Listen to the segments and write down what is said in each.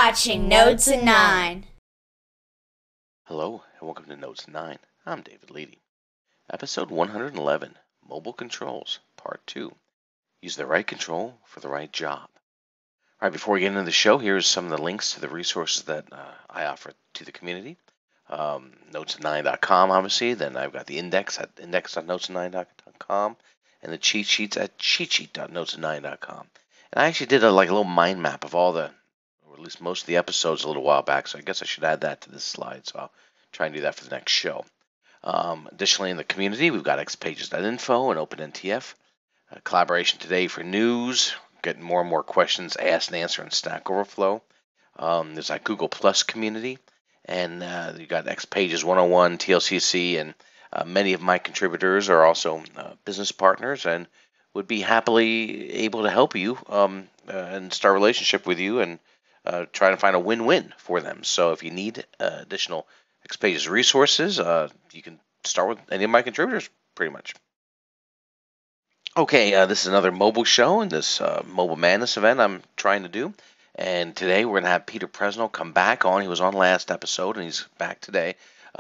watching NotesIn9. Hello and welcome to NotesIn9. I'm David Leedy. Episode 111, Mobile Controls, Part 2. Use the right control for the right job. All right, before we get into the show, here's some of the links to the resources that I offer to the community. NotesIn9.com, obviously. Then I've got the index at index.notesin9.com and the cheat sheets at cheatsheet.notesin9.com. And I actually did a little mind map of all the, or at least most of the episodes a little while back, so I guess I should add that to this slide, so I'll try and do that for the next show. Additionally, in the community, we've got XPages.info and OpenNTF. Collaboration today for news, getting more and more questions asked and answered in Stack Overflow. There's that Google Plus community, and you've got XPages 101, TLCC, and many of my contributors are also business partners and would be happily able to help you and start a relationship with you and try to find a win-win for them. So if you need additional XPages resources, you can start with any of my contributors pretty much. Okay, this is another mobile show in this Mobile Madness event I'm trying to do. And today we're going to have Peter Presnell come back on. He was on last episode and he's back today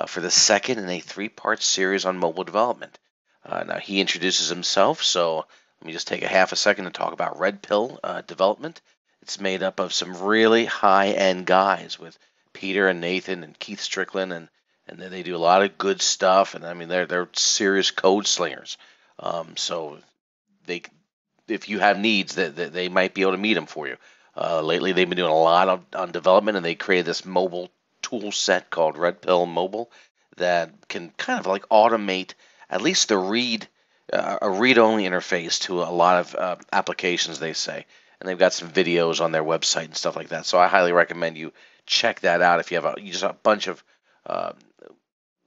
for the second in a three-part series on mobile development. Now he introduces himself, so let me just take a half a second to talk about Red Pill development. It's made up of some really high-end guys with Peter and Nathan and Keith Strickland, and then they do a lot of good stuff. And I mean, they're serious code slingers. So if you have needs, that they might be able to meet them for you. Lately, they've been doing a lot on development, and they created this mobile tool set called Red Pill Mobile that can kind of like automate at least the a read-only interface to a lot of applications, they say. And they've got some videos on their website and stuff like that. So I highly recommend you check that out if you have just a bunch of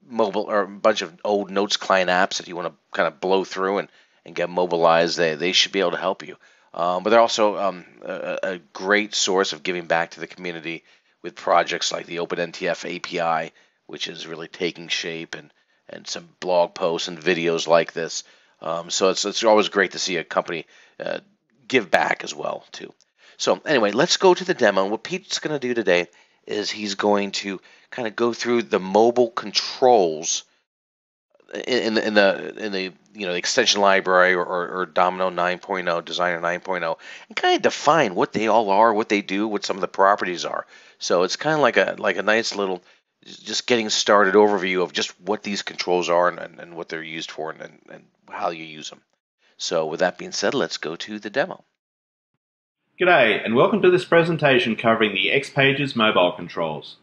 mobile or a bunch of old Notes client apps that you want to kind of blow through and get mobilized. They should be able to help you. But they're also a great source of giving back to the community with projects like the OpenNTF API, which is really taking shape, and some blog posts and videos like this. So it's always great to see a company give back as well too. So anyway, let's go to the demo. What Pete's going to do today is he's going to kind of go through the mobile controls in the extension library or Domino 9.0, Designer 9.0, and kind of define what they all are, what they do, what some of the properties are. So it's kind of like a nice little just getting started overview of just what these controls are and what they're used for and how you use them. So with that being said, let's go to the demo. G'day, and welcome to this presentation covering the XPages Mobile controls.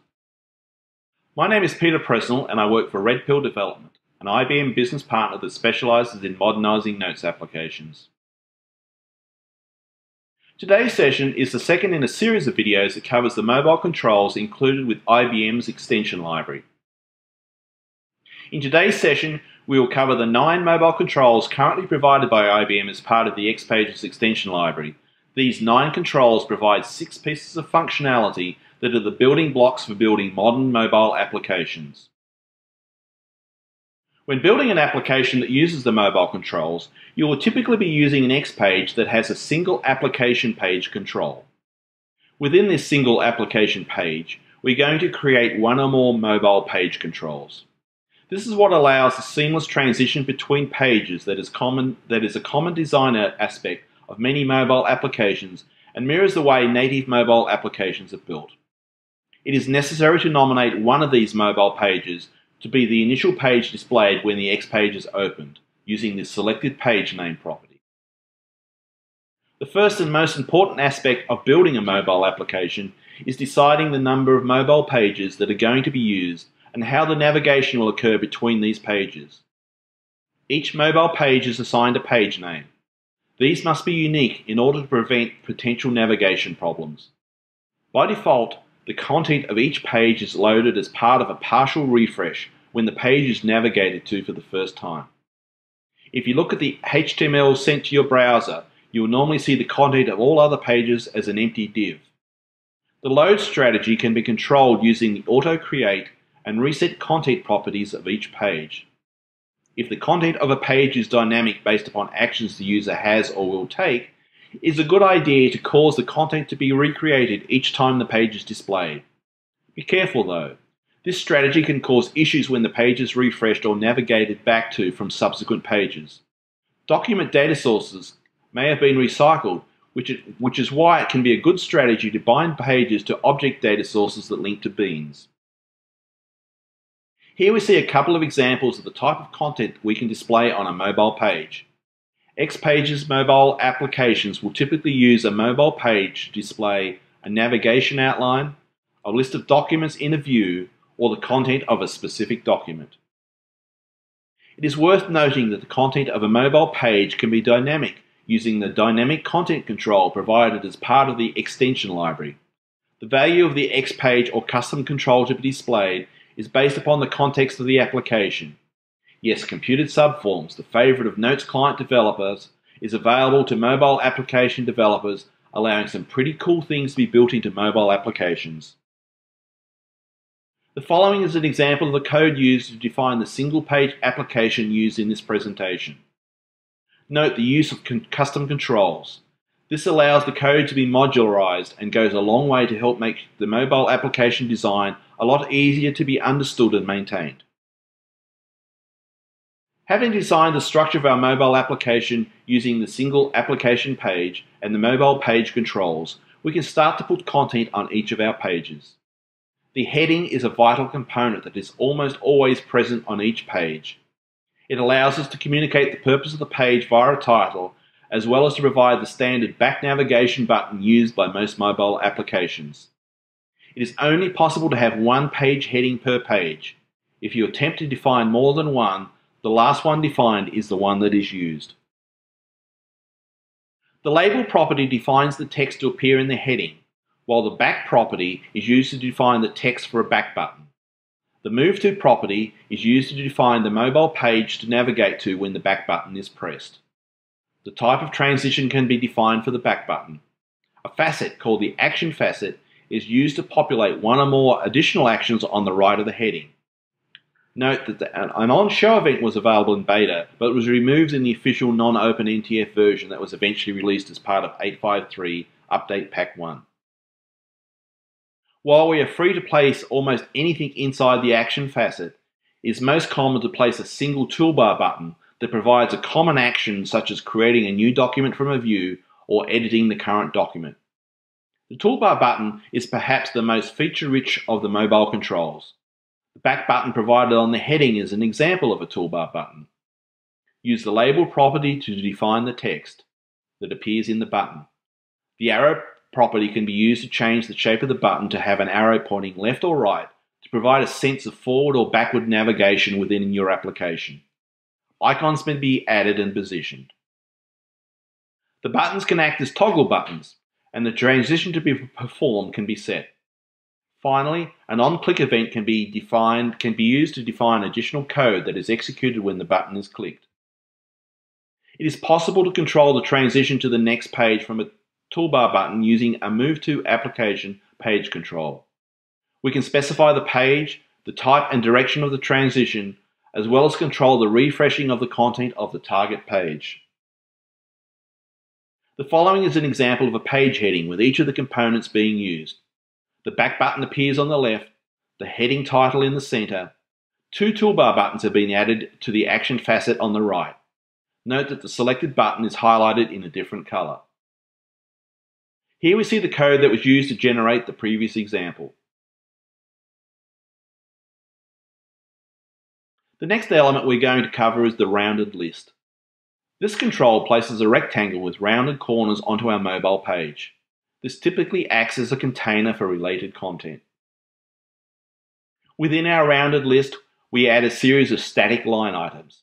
My name is Peter Presnell, and I work for Red Pill Development, an IBM business partner that specializes in modernizing Notes applications. Today's session is the second in a series of videos that covers the mobile controls included with IBM's extension library. In today's session, we will cover the 9 mobile controls currently provided by IBM as part of the XPages extension library. These 9 controls provide 6 pieces of functionality that are the building blocks for building modern mobile applications. When building an application that uses the mobile controls, you will typically be using an XPage that has a single application page control. Within this single application page, we're going to create one or more mobile page controls. This is what allows a seamless transition between pages that is a common designer aspect of many mobile applications and mirrors the way native mobile applications are built. It is necessary to nominate one of these mobile pages to be the initial page displayed when the XPage is opened, using this selected page name property. The first and most important aspect of building a mobile application is deciding the number of mobile pages that are going to be used and how the navigation will occur between these pages. Each mobile page is assigned a page name. These must be unique in order to prevent potential navigation problems. By default, the content of each page is loaded as part of a partial refresh when the page is navigated to for the first time. If you look at the HTML sent to your browser, you will normally see the content of all other pages as an empty div. The load strategy can be controlled using the auto-create and reset content properties of each page. If the content of a page is dynamic based upon actions the user has or will take, It is a good idea to cause the content to be recreated each time the page is displayed. Be careful though. This strategy can cause issues when the page is refreshed or navigated back to from subsequent pages. Document data sources may have been recycled, which is why it can be a good strategy to bind pages to object data sources that link to beans. Here we see a couple of examples of the type of content we can display on a mobile page. XPages Mobile applications will typically use a mobile page to display a navigation outline, a list of documents in a view, or the content of a specific document. It is worth noting that the content of a mobile page can be dynamic using the dynamic content control provided as part of the extension library. The value of the XPage or custom control to be displayed is based upon the context of the application. Yes, computed subforms, the favorite of Notes client developers, is available to mobile application developers, allowing some pretty cool things to be built into mobile applications. The following is an example of the code used to define the single-page application used in this presentation. Note the use of custom controls. This allows the code to be modularized and goes a long way to help make the mobile application design a lot easier to be understood and maintained. Having designed the structure of our mobile application using the single application page and the mobile page controls, we can start to put content on each of our pages. The heading is a vital component that is almost always present on each page. It allows us to communicate the purpose of the page via a title, as well as to provide the standard back navigation button used by most mobile applications. It is only possible to have one page heading per page. If you attempt to define more than one, the last one defined is the one that is used. The label property defines the text to appear in the heading, while the back property is used to define the text for a back button. The Move To property is used to define the mobile page to navigate to when the back button is pressed. The type of transition can be defined for the back button. A facet called the Action Facet is used to populate one or more additional actions on the right of the heading. Note that an on-show event was available in beta, but was removed in the official non-open NTF version that was eventually released as part of 8.5.3 UpdatePack 1. While we are free to place almost anything inside the action facet, it is most common to place a single toolbar button that provides a common action such as creating a new document from a view or editing the current document. The toolbar button is perhaps the most feature-rich of the mobile controls. The back button provided on the heading is an example of a toolbar button. Use the label property to define the text that appears in the button. The arrow property can be used to change the shape of the button to have an arrow pointing left or right to provide a sense of forward or backward navigation within your application. Icons may be added and positioned. The buttons can act as toggle buttons, and the transition to be performed can be set. Finally, an on-click event can be used to define additional code that is executed when the button is clicked. It is possible to control the transition to the next page from a toolbar button using a Move To application page control. We can specify the page, the type and direction of the transition, as well as control the refreshing of the content of the target page. The following is an example of a page heading with each of the components being used. The back button appears on the left, the heading title in the center. Two toolbar buttons have been added to the action facet on the right. Note that the selected button is highlighted in a different color. Here we see the code that was used to generate the previous example. The next element we're going to cover is the rounded list. This control places a rectangle with rounded corners onto our mobile page. This typically acts as a container for related content. Within our rounded list, we add a series of static line items.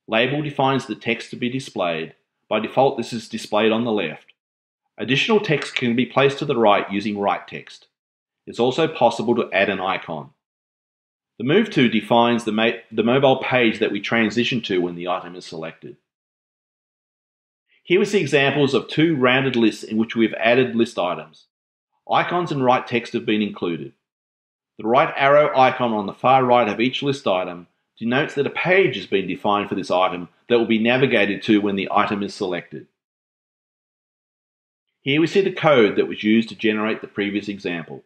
Label defines the text to be displayed. By default, this is displayed on the left. Additional text can be placed to the right using right text. It's also possible to add an icon. The Move To defines the mobile page that we transition to when the item is selected. Here we see examples of two rounded lists in which we have added list items. Icons and right text have been included. The right arrow icon on the far right of each list item denotes that a page has been defined for this item that will be navigated to when the item is selected. Here we see the code that was used to generate the previous example.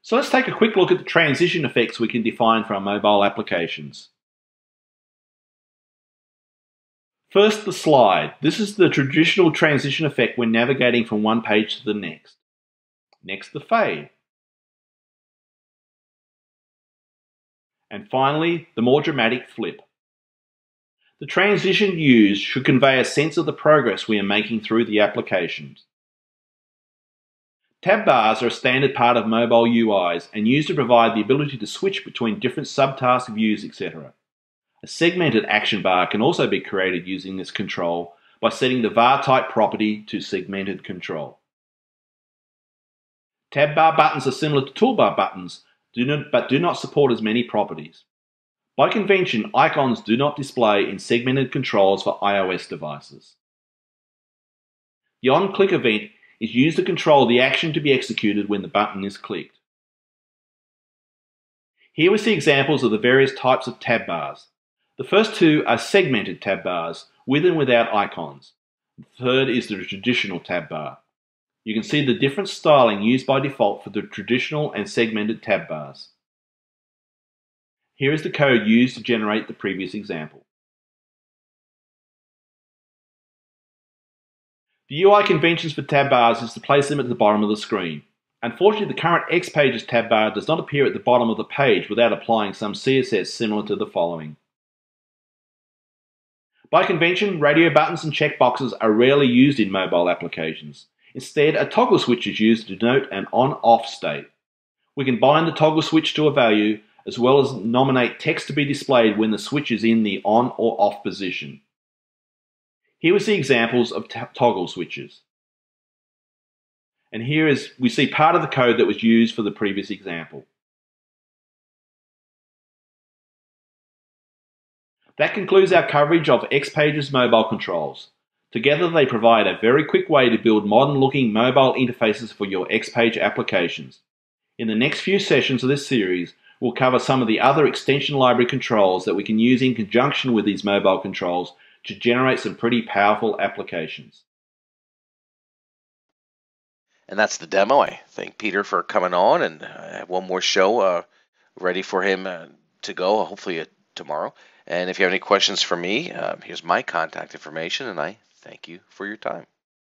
So let's take a quick look at the transition effects we can define for our mobile applications. First, the slide. This is the traditional transition effect when navigating from one page to the next. Next, the fade. And finally, the more dramatic flip. The transition used should convey a sense of the progress we are making through the applications. Tab bars are a standard part of mobile UIs and used to provide the ability to switch between different subtask views, etc. A segmented action bar can also be created using this control by setting the var type property to segmented control. Tab bar buttons are similar to toolbar buttons, but do not support as many properties. By convention, icons do not display in segmented controls for iOS devices. The on-click event is used to control the action to be executed when the button is clicked. Here we see examples of the various types of tab bars. The first two are segmented tab bars, with and without icons. The third is the traditional tab bar. You can see the different styling used by default for the traditional and segmented tab bars. Here is the code used to generate the previous example. The UI conventions for tab bars is to place them at the bottom of the screen. Unfortunately, the current XPages tab bar does not appear at the bottom of the page without applying some CSS similar to the following. By convention, radio buttons and checkboxes are rarely used in mobile applications. Instead, a toggle switch is used to denote an on-off state. We can bind the toggle switch to a value, as well as nominate text to be displayed when the switch is in the on or off position. Here we see examples of toggle switches. And here we see part of the code that was used for the previous example. That concludes our coverage of XPages Mobile controls. Together they provide a very quick way to build modern-looking mobile interfaces for your XPage applications. In the next few sessions of this series, we'll cover some of the other extension library controls that we can use in conjunction with these mobile controls to generate some pretty powerful applications. And that's the demo. I thank Peter for coming on, and I have one more show ready for him to go, hopefully tomorrow. And if you have any questions for me, here's my contact information, and I thank you for your time.